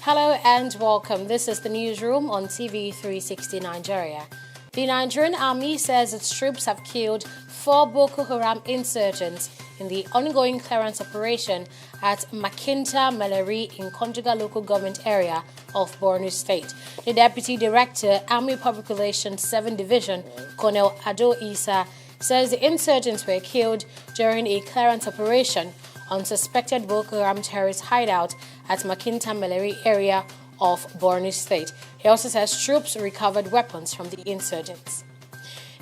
Hello and welcome. This is the newsroom on TV360 Nigeria. The Nigerian Army says its troops have killed 4 Boko Haram insurgents in the ongoing clearance operation at Makinta Meleri in Konduga local government area of Borno State. The Deputy Director, Army Public Relations 7 Division, Colonel Ado Isa, says the insurgents were killed during a clearance operation on suspected Boko Haram terrorist hideout at Makinta Meleri area of Borno State. He also says troops recovered weapons from the insurgents.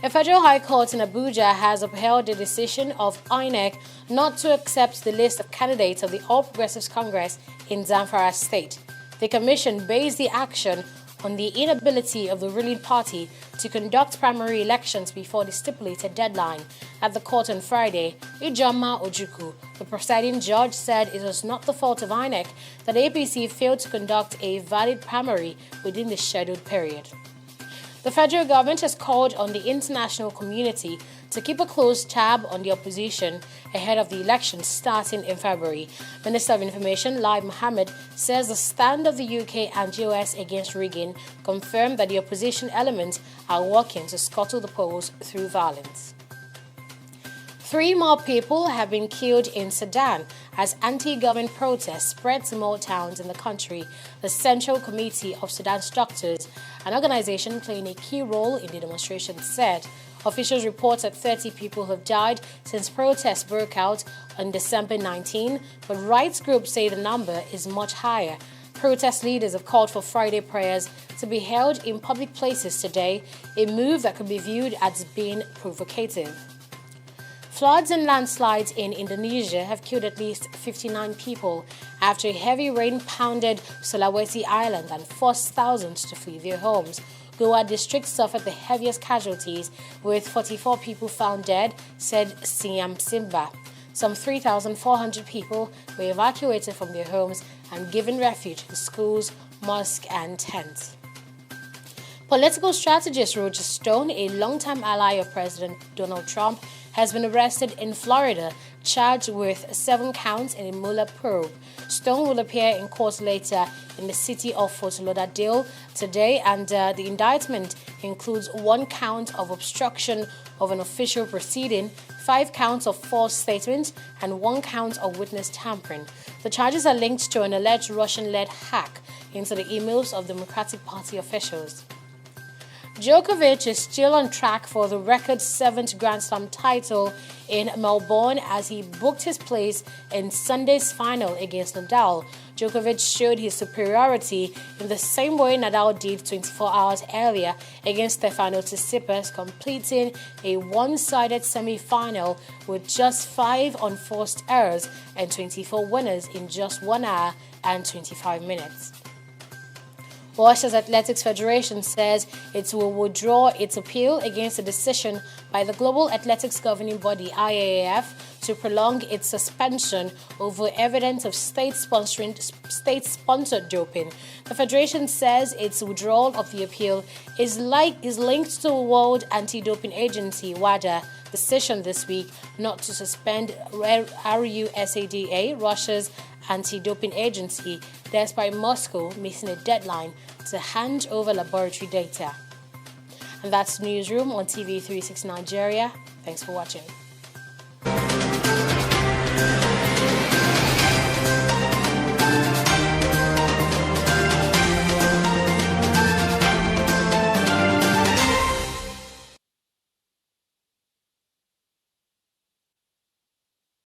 A federal high court in Abuja has upheld the decision of INEC not to accept the list of candidates of the All Progressives Congress in Zamfara State. The commission based the action on the inability of the ruling party to conduct primary elections before the stipulated deadline. At the court on Friday, Ijoma Ojukwu, the presiding judge, said it was not the fault of INEC that APC failed to conduct a valid primary within the scheduled period. The federal government has called on the international community to keep a close tab on the opposition ahead of the elections starting in February. Minister of Information Lai Mohammed says the stand of the UK and US against rigging confirmed that the opposition elements are working to scuttle the polls through violence. 3 more people have been killed in Sudan as anti-government protests spread to more towns in the country. The Central Committee of Sudan's Doctors, an organization playing a key role in the demonstration, said officials report that 30 people have died since protests broke out on December 19, but rights groups say the number is much higher. Protest leaders have called for Friday prayers to be held in public places today, a move that could be viewed as being provocative. Floods and landslides in Indonesia have killed at least 59 people after heavy rain pounded Sulawesi Island and forced thousands to flee their homes. Goa district suffered the heaviest casualties, with 44 people found dead, said Siam Simba. Some 3,400 people were evacuated from their homes and given refuge in schools, mosques, and tents. Political strategist Roger Stone, a longtime ally of President Donald Trump, has been arrested in Florida, charged with 7 counts in a Mueller probe. Stone will appear in court later in the city of Fort Lauderdale today, and the indictment includes 1 count of obstruction of an official proceeding, 5 counts of false statements, and 1 count of witness tampering. The charges are linked to an alleged Russian-led hack into the emails of Democratic Party officials. Djokovic is still on track for the record 7th Grand Slam title in Melbourne as he booked his place in Sunday's final against Nadal. Djokovic showed his superiority in the same way Nadal did 24 hours earlier against Stefano Tsitsipas, completing a one-sided semi-final with just 5 unforced errors and 24 winners in just 1 hour and 25 minutes. Russia's Athletics Federation says it will withdraw its appeal against a decision by the Global Athletics Governing Body IAAF to prolong its suspension over evidence of state-sponsored doping. The federation says its withdrawal of the appeal is linked to the World Anti-Doping Agency (WADA) decision this week not to suspend RUSADA, Russia's anti-doping agency, despite Moscow missing a deadline to hand over laboratory data. And that's Newsroom on TV360 Nigeria. Thanks for watching.